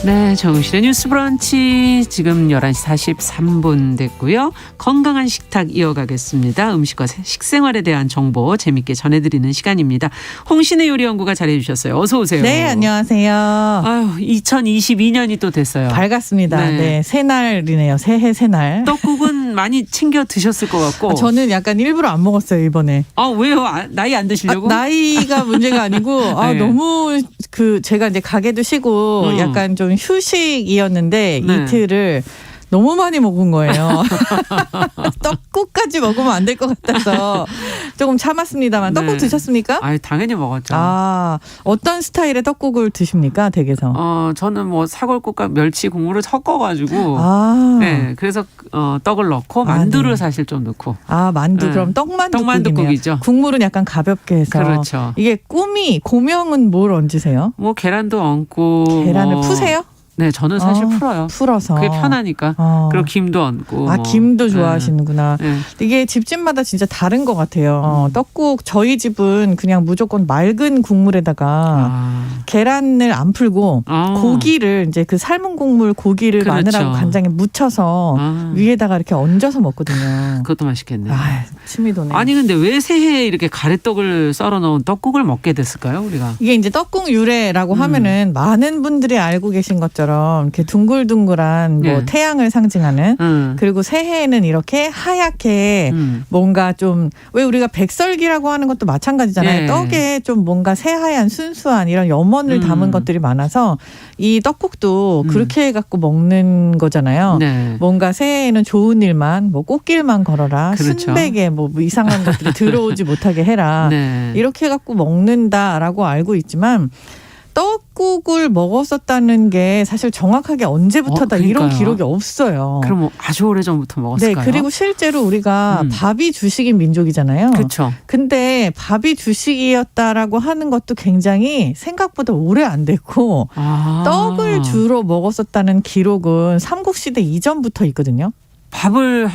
네, 정우실의 뉴스 브런치 지금 11시 43분 됐고요. 건강한 식탁 이어가겠습니다. 음식과 식생활에 대한 정보 재밌게 전해드리는 시간입니다. 홍신의 요리연구가 잘해주셨어요. 어서 오세요. 네, 안녕하세요. 아유, 2022년이 또 됐어요. 밝았습니다. 네, 새날이네요. 새해 새날. 떡국은 많이 챙겨 드셨을 것 같고. 저는 약간 일부러 안 먹었어요, 이번에. 아, 왜요? 나이 안 드시려고? 나이가 문제가 아니고 네. 너무 제가 이제 가게도 쉬고 약간 좀 휴식이었는데 네. 이틀을 너무 많이 먹은 거예요. 떡국까지 먹으면 안 될 것 같아서 조금 참았습니다만. 네. 떡국 드셨습니까? 아, 당연히 먹었죠. 어떤 스타일의 떡국을 드십니까, 댁에서? 저는 뭐 사골국과 멸치 국물을 섞어가지고. 네, 그래서 떡을 넣고 만두를 네. 사실 좀 넣고. 만두. 네. 그럼 떡만두국이네요. 떡만두국이죠. 국물은 약간 가볍게 해서. 그렇죠. 이게 고명은 뭘 얹으세요? 뭐 계란도 얹고. 계란을 푸세요? 네, 저는 사실 풀어요. 풀어서. 그게 편하니까. 그리고 김도 얹고. 김도 좋아하시는구나. 네. 이게 집집마다 진짜 다른 것 같아요. 떡국 저희 집은 그냥 무조건 맑은 국물에다가 계란을 안 풀고 고기를 이제 그 삶은 국물 고기를 그렇죠. 마늘하고 간장에 묻혀서 위에다가 이렇게 얹어서 먹거든요. 그것도 맛있겠네요. 침이 도네. 아니 근데 왜 새해에 이렇게 가래떡을 썰어 놓은 떡국을 먹게 됐을까요, 우리가? 이게 이제 떡국 유래라고 하면은 많은 분들이 알고 계신 것처럼 이렇게 둥글둥글한 뭐 네. 태양을 상징하는 그리고 새해에는 이렇게 하얗게 뭔가 좀 왜 우리가 백설기라고 하는 것도 마찬가지잖아요. 네. 떡에 좀 뭔가 새하얀 순수한 이런 염원을 담은 것들이 많아서 이 떡국도 그렇게 해갖고 먹는 거잖아요. 네. 뭔가 새해에는 좋은 일만 뭐 꽃길만 걸어라. 그렇죠. 순백에 뭐 이상한 것들이 들어오지 못하게 해라. 네. 이렇게 해갖고 먹는다라고 알고 있지만 떡국을 먹었었다는 게 사실 정확하게 언제부터다 이런 그러니까요. 기록이 없어요. 그럼 뭐 아주 오래 전부터 먹었을까요? 네, 그리고 실제로 우리가 밥이 주식인 민족이잖아요. 그렇죠. 근데 밥이 주식이었다라고 하는 것도 굉장히 생각보다 오래 안 됐고 떡을 주로 먹었었다는 기록은 삼국시대 이전부터 있거든요. 밥을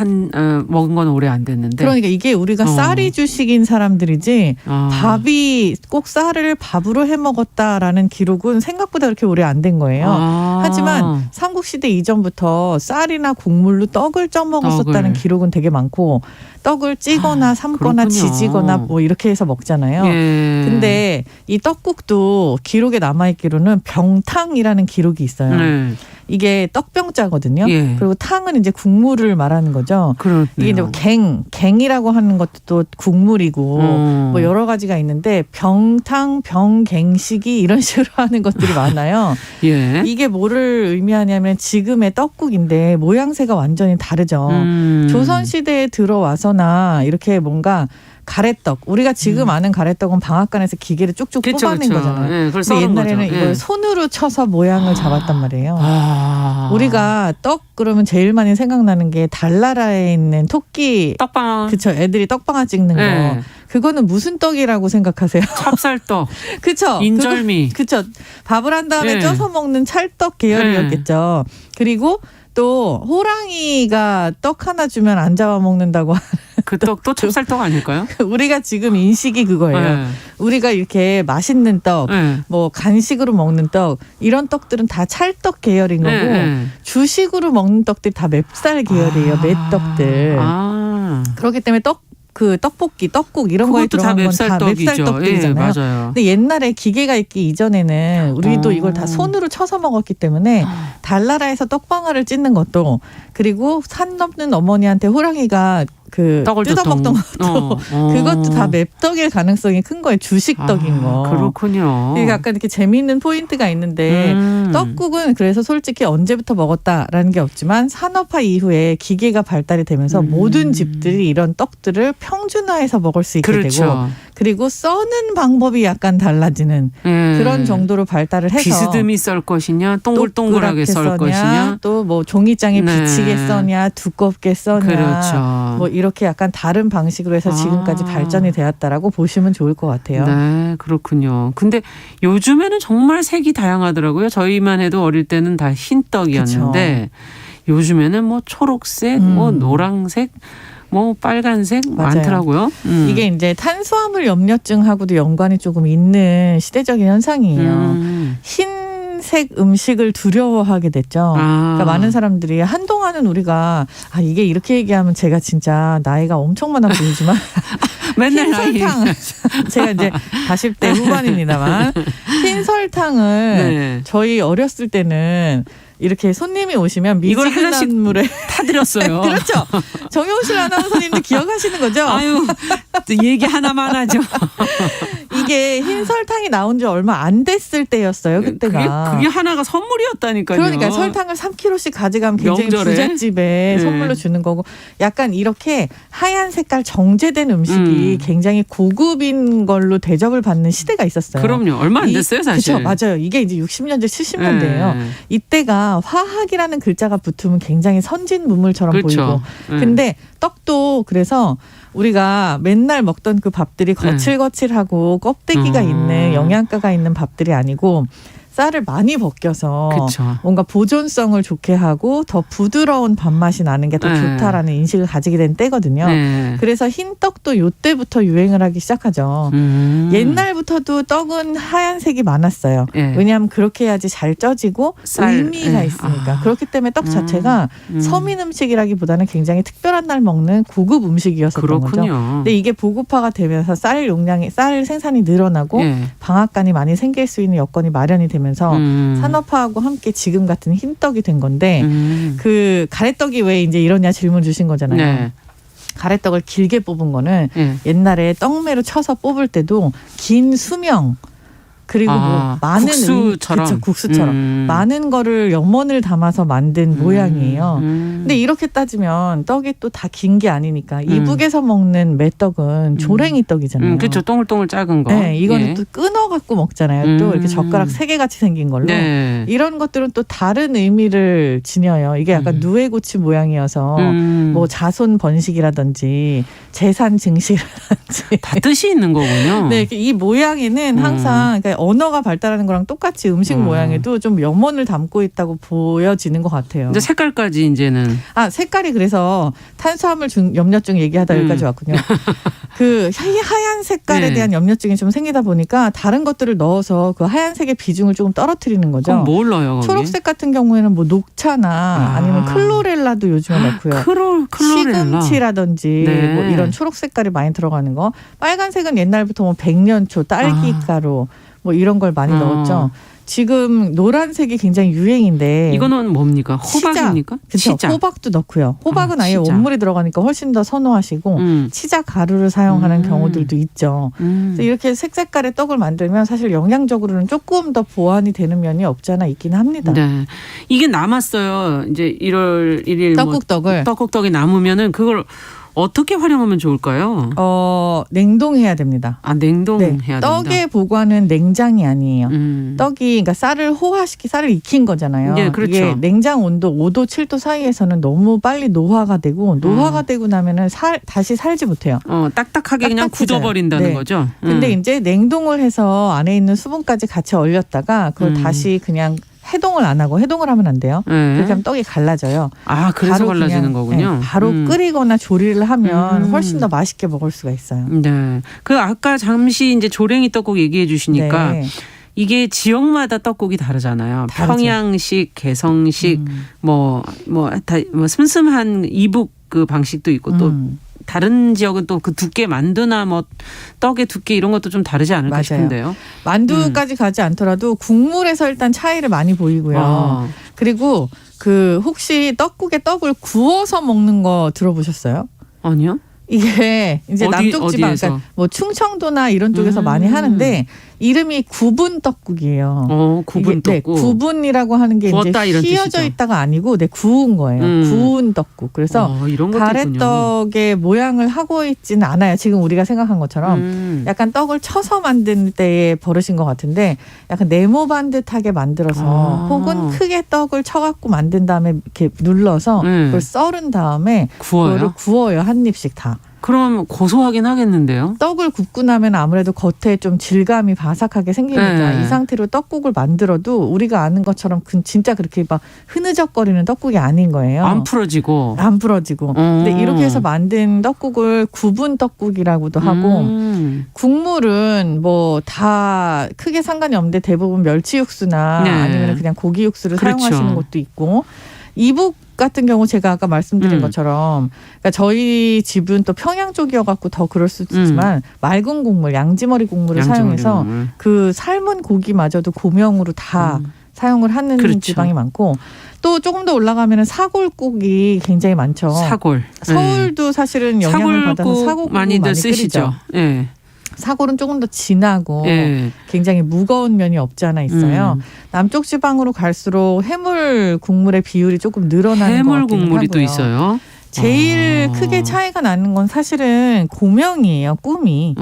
먹은 건 오래 안 됐는데. 그러니까 이게 우리가 쌀이 주식인 사람들이지 밥이 꼭 쌀을 밥으로 해 먹었다라는 기록은 생각보다 그렇게 오래 안 된 거예요. 하지만 삼국시대 이전부터 쌀이나 국물로 떡을 쪄 먹었었다는 기록은 되게 많고 떡을 찌거나 삶거나 그렇군요. 지지거나 뭐 이렇게 해서 먹잖아요. 예. 근데 이 떡국도 기록에 남아있기로는 병탕이라는 기록이 있어요. 네. 이게 떡병자거든요. 예. 그리고 탕은 이제 국물을 말하는 거죠. 그렇네요. 이게 이제 뭐 갱이라고 하는 것도 또 국물이고 뭐 여러 가지가 있는데 병탕, 병갱식이 이런 식으로 하는 것들이 많아요. 예. 이게 뭐를 의미하냐면 지금의 떡국인데 모양새가 완전히 다르죠. 조선시대에 들어와서나 이렇게 뭔가 가래떡. 우리가 지금 아는 가래떡은 방앗간에서 기계를 쭉쭉 뽑아낸 거잖아요. 네, 그걸 근데 썰은 옛날에는 거죠. 이걸 예. 손으로 쳐서 모양을 잡았단 말이에요. 우리가 떡 그러면 제일 많이 생각나는 게 달나라에 있는 토끼 떡방. 그쵸. 애들이 떡방아 찍는 거. 네. 그거는 무슨 떡이라고 생각하세요? 찹쌀떡. 그쵸. 인절미. 그쵸. 밥을 한 다음에 네. 쪄서 먹는 찰떡 계열이었겠죠. 그리고 또 호랑이가 떡 하나 주면 안 잡아먹는다고. 그 떡도 찹쌀떡 아닐까요? 우리가 지금 인식이 그거예요. 네. 우리가 이렇게 맛있는 떡, 네. 뭐 간식으로 먹는 떡 이런 떡들은 다 찰떡 계열인 거고 네. 주식으로 먹는 떡들이 다 맵쌀 계열이에요. 맵떡들. 그렇기 때문에 그 떡볶이, 떡국 이런 거에 그것도 다 들어간 건 다 맵쌀떡이죠. 맵쌀떡들이잖아요. 예, 맞아요. 근데 옛날에 기계가 있기 이전에는 우리도 이걸 다 손으로 쳐서 먹었기 때문에 달나라에서 떡방아를 찢는 것도 그리고 산 넘는 어머니한테 호랑이가 그 떡을 뜯어먹던 것도 그것도 다 맵떡일 가능성이 큰 거예요. 주식떡인 거. 그렇군요. 이게 약간 이렇게 재미있는 포인트가 있는데 떡국은 그래서 솔직히 언제부터 먹었다라는 게 없지만 산업화 이후에 기계가 발달이 되면서 모든 집들이 이런 떡들을 평준화해서 먹을 수 있게 그렇죠. 되고 그리고 써는 방법이 약간 달라지는 그런 정도로 발달을 해서 비스듬히 썰 것이냐 동글동글하게 썰 것이냐 또 뭐 종이장에 네. 비치게 써냐 두껍게 써냐 그렇죠. 뭐 이렇게 약간 다른 방식으로 해서 지금까지 발전이 되었다라고 보시면 좋을 것 같아요. 네, 그렇군요. 근데 요즘에는 정말 색이 다양하더라고요. 저희만 해도 어릴 때는 다 흰떡이었는데 요즘에는 뭐 초록색, 뭐 노란색, 뭐 빨간색 맞아요. 많더라고요. 이게 이제 탄수화물 염려증하고도 연관이 조금 있는 시대적인 현상이에요. 흰 하얀색 음식을 두려워하게 됐죠. 그러니까 많은 사람들이 한동안은 우리가 이게 이렇게 얘기하면 제가 진짜 나이가 엄청 많아 보이지만 맨날 흰설탕 제가 이제 40대 후반입니다만 흰설탕을 네. 저희 어렸을 때는 이렇게 손님이 오시면 이걸 하나씩 미지근한 물에 타드렸어요. 그렇죠. 정용실 아나운서님도 기억하시는 거죠? 아유, 얘기 하나만 하죠. 이게 흰설탕이 나온 지 얼마 안 됐을 때였어요. 그때가. 그게 하나가 선물이었다니까요. 그러니까 설탕을 3kg씩 가져가면 굉장히 명절에? 부잣집에 선물로 주는 거고 약간 이렇게 하얀 색깔 정제된 음식이 굉장히 고급인 걸로 대접을 받는 시대가 있었어요. 그럼요. 얼마 안 됐어요, 사실. 그렇죠. 맞아요. 이게 이제 60년대, 70년대예요. 이때가 화학이라는 글자가 붙으면 굉장히 선진 문물처럼 그렇죠. 보이고. 근데 떡도 그래서 우리가 맨날 먹던 그 밥들이 거칠거칠하고 껍데기가 있는 영양가가 있는 밥들이 아니고 쌀을 많이 벗겨서 그쵸. 뭔가 보존성을 좋게 하고 더 부드러운 밥맛이 나는 게 더 좋다라는 인식을 가지게 된 때거든요. 그래서 흰떡도 이때부터 유행을 하기 시작하죠. 옛날부터도 떡은 하얀색이 많았어요. 왜냐하면 그렇게 해야지 잘 쪄지고 의미가 있으니까. 그렇기 때문에 떡 자체가 서민 음식이라기보다는 굉장히 특별한 날 먹는 고급 음식이었었던 그렇군요. 거죠. 근데 이게 보급화가 되면서 쌀 생산이 늘어나고 방앗간이 많이 생길 수 있는 여건이 마련이 되면서 산업화하고 함께 지금 같은 흰떡이 된 건데 그 가래떡이 왜 이제 이러냐 질문 주신 거잖아요. 네. 가래떡을 길게 뽑은 거는 옛날에 떡매로 쳐서 뽑을 때도 긴 수명 그리고 뭐 많은 국수처럼. 그쵸, 국수처럼 많은 거를 염원을 담아서 만든 모양이에요. 근데 이렇게 따지면 떡이 또 다 긴 게 아니니까 이북에서 먹는 매떡은 조랭이 떡이잖아요. 그렇죠. 동글동글 작은 거. 네, 이거는 또 끊어 갖고 먹잖아요. 또 이렇게 젓가락 3개 같이 생긴 걸로. 네. 이런 것들은 또 다른 의미를 지녀요. 이게 약간 누에고치 모양이어서 뭐 자손 번식이라든지 재산 증식이라든지 다 뜻이 있는 거군요. 네, 이 모양에는 항상 그러니까 언어가 발달하는 거랑 똑같이 음식 모양에도 좀 염원을 담고 있다고 보여지는 것 같아요. 이제 색깔까지 이제는 색깔이 그래서 탄수화물 염려증 얘기하다 여기까지 왔군요. 그 하얀 색깔에 대한 염려증이 좀 생기다 보니까 다른 것들을 넣어서 그 하얀색의 비중을 조금 떨어뜨리는 거죠. 그럼 뭘 넣어요? 거기? 초록색 같은 경우에는 뭐 녹차나 아니면 클로렐라도 요즘에 넣고요. 클로렐라. 시금치라든지 뭐 이런 초록 색깔이 많이 들어가는 거. 빨간색은 옛날부터 뭐 백년초, 딸기가루 뭐 이런 걸 많이 넣었죠. 지금 노란색이 굉장히 유행인데 이거는 뭡니까? 호박입니까? 그렇죠. 호박도 넣고요. 호박은 아예 원물이 들어가니까 훨씬 더 선호하시고 치자 가루를 사용하는 경우들도 있죠. 그래서 이렇게 색깔의 떡을 만들면 사실 영양적으로는 조금 더 보완이 되는 면이 없지 않아 있긴 합니다. 네. 이게 남았어요. 이제 1월 1일 떡국떡을 떡국떡이 남으면은 그걸 어떻게 활용하면 좋을까요? 냉동해야 됩니다. 냉동해야 된다. 떡의 보관은 냉장이 아니에요. 떡이 그러니까 쌀을 익힌 거잖아요. 예, 그렇죠. 이게 냉장 온도 5도 7도 사이에서는 너무 빨리 노화가 되고 되고 나면은 다시 살지 못해요. 딱딱하게 그냥 굳어버린다는 거죠. 근데 이제 냉동을 해서 안에 있는 수분까지 같이 얼렸다가 그걸 다시 그냥 해동을 안 하고 해동을 하면 안 돼요. 그렇게 하면 떡이 갈라져요. 그래서 갈라지는 거군요. 바로 끓이거나 조리를 하면 훨씬 더 맛있게 먹을 수가 있어요. 네. 그 아까 잠시 이제 조랭이 떡국 얘기해 주시니까 이게 지역마다 떡국이 다르잖아요. 다르죠. 평양식, 개성식, 뭐 슴슴한 이북 그 방식도 있고 또 다른 지역은 또 그 두께 만두나 뭐 떡의 두께 이런 것도 좀 다르지 않을까 맞아요. 싶은데요. 만두까지 가지 않더라도 국물에서 일단 차이를 많이 보이고요. 그리고 그 혹시 떡국에 떡을 구워서 먹는 거 들어보셨어요? 아니요. 이게 이제 남쪽 지방, 그러니까 뭐 충청도나 이런 쪽에서 많이 하는데 이름이 구분 떡국이에요. 구분 떡국. 구분이라고 하는 게 구웠다, 이제 이런 휘어져 뜻이죠. 있다가 아니고 구운 거예요. 구운 떡국. 그래서 이런 것도 가래떡의 모양을 하고 있지는 않아요. 지금 우리가 생각한 것처럼 약간 떡을 쳐서 만든 때의 버릇인 것 같은데 약간 네모 반듯하게 만들어서 혹은 크게 떡을 쳐갖고 만든 다음에 이렇게 눌러서 그걸 썰은 다음에 구워요? 그거를 구워요. 한 입씩 다. 그럼 고소하긴 하겠는데요. 떡을 굽고 나면 아무래도 겉에 좀 질감이 바삭하게 생기니까 네. 이 상태로 떡국을 만들어도 우리가 아는 것처럼 진짜 그렇게 막 흐느적거리는 떡국이 아닌 거예요. 안 풀어지고. 안 풀어지고. 근데 이렇게 해서 만든 떡국을 구분 떡국이라고도 하고 국물은 뭐 다 크게 상관이 없는데 대부분 멸치 육수나 네. 아니면 그냥 고기 육수를 그렇죠. 사용하시는 것도 있고 이북 같은 경우 제가 아까 말씀드린 것처럼 그러니까 저희 집은 또 평양 쪽이어갖고 더 그럴 수도 있지만 맑은 국물, 양지머리 국물을 사용해서 국물. 그 삶은 고기마저도 고명으로 다 사용을 하는 그렇죠. 지방이 많고 또 조금 더 올라가면 사골국이 굉장히 많죠. 사골. 서울도 사실은 영향을 받아서 사골국 많이들 많이 쓰시죠. 끓이죠. 예. 사골은 조금 더 진하고 예. 굉장히 무거운 면이 없지 않아 있어요. 남쪽 지방으로 갈수록 해물 국물의 비율이 조금 늘어나는 해물 것 같기는 국물이 또 하고요. 있어요. 제일 크게 차이가 나는 건 사실은 고명이에요. 꿈이.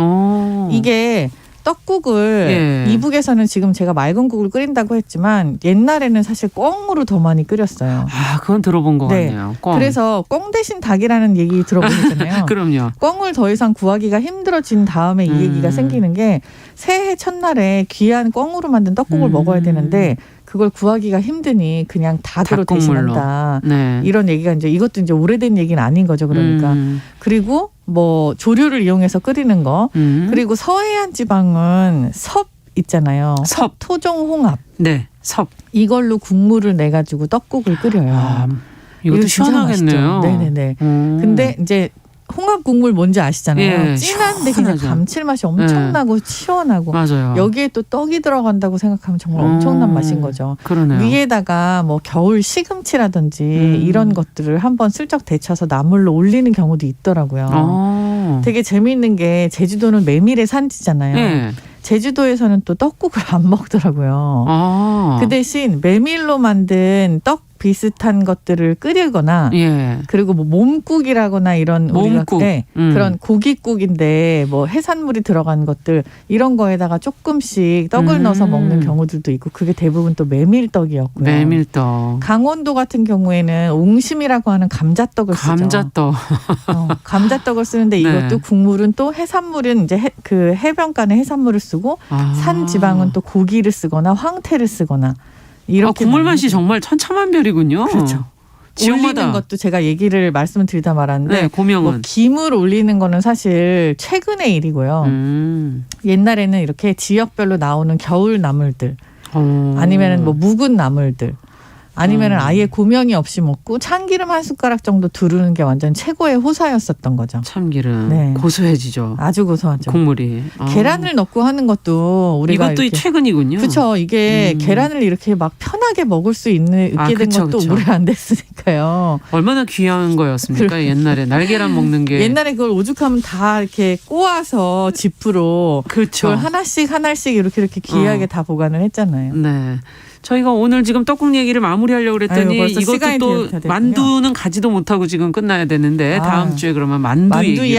이게 떡국을 예. 이북에서는 지금 제가 맑은 국을 끓인다고 했지만 옛날에는 사실 꽁으로 더 많이 끓였어요. 아, 그건 들어본 것 네. 같네요. 꽁. 그래서 꽁 대신 닭이라는 얘기 들어보셨잖아요. 그럼요. 꽁을 더 이상 구하기가 힘들어진 다음에 이 얘기가 생기는 게 새해 첫날에 귀한 꽁으로 만든 떡국을 먹어야 되는데 그걸 구하기가 힘드니 그냥 닭으로 닭국물로. 대신한다. 네. 이런 얘기가 이것도 이제 오래된 얘기는 아닌 거죠. 그러니까. 그리고 뭐 조류를 이용해서 끓이는 거. 그리고 서해안 지방은 섭 있잖아요. 섭. 토종 홍합. 네. 섭. 이걸로 국물을 내 가지고 떡국을 끓여요. 이것도 이거 진짜 시원하겠네요. 맛있죠. 네네네. 근데 이제 홍합 국물 뭔지 아시잖아요. 예, 진한데 그냥 시원하죠. 감칠맛이 엄청나고 시원하고 맞아요. 여기에 또 떡이 들어간다고 생각하면 정말 엄청난 맛인 거죠. 그러네요. 위에다가 뭐 겨울 시금치라든지 이런 것들을 한번 슬쩍 데쳐서 나물로 올리는 경우도 있더라고요. 되게 재미있는 게 제주도는 메밀의 산지잖아요. 예. 제주도에서는 또 떡국을 안 먹더라고요. 그 대신 메밀로 만든 떡 비슷한 것들을 끓이거나 예. 그리고 뭐 몸국이라거나 이런 우리가 몸국. 네, 그런 고깃국인데 뭐 해산물이 들어간 것들 이런 거에다가 조금씩 떡을 넣어서 먹는 경우들도 있고 그게 대부분 또 메밀떡이었고요. 메밀떡. 강원도 같은 경우에는 옹심이라고 하는 감자떡을 쓰죠. 감자떡. 감자떡을 쓰는데 이것도 네. 국물은 또 해산물은 이제 그 해변가는 해산물을 쓰고 산 지방은 또 고기를 쓰거나 황태를 쓰거나 이렇게 국물 맛이 정말 천차만별이군요. 그렇죠. 지역마다. 올리는 것도 제가 얘기를 말씀을 드리다 말았는데 네, 고명은. 뭐 김을 올리는 거는 사실 최근의 일이고요. 옛날에는 이렇게 지역별로 나오는 겨울 나물들 아니면은 뭐 묵은 나물들 아니면은 아예 고명이 없이 먹고 참기름 한 숟가락 정도 두르는 게 완전 최고의 호사였었던 거죠. 참기름. 네. 고소해지죠. 아주 고소하죠. 국물이. 계란을 넣고 하는 것도 우리가 이것도 이렇게 최근이군요. 그렇죠. 이게 계란을 이렇게 막 편하게 먹을 수 있게 된 그쵸, 것도 그쵸. 오래 안 됐으니까요. 얼마나 귀한 거였습니까? 옛날에 날계란 먹는 게. 옛날에 그걸 오죽하면 다 이렇게 꼬아서 지프로 그렇죠. 그걸 하나씩 이렇게 귀하게 다 보관을 했잖아요. 네. 저희가 오늘 지금 떡국 얘기를 마무리하려고 그랬더니 아유, 벌써 이것도 시간이 또 됐군요. 만두는 가지도 못하고 지금 끝나야 되는데 다음 아. 주에 그러면 만두 만두 얘기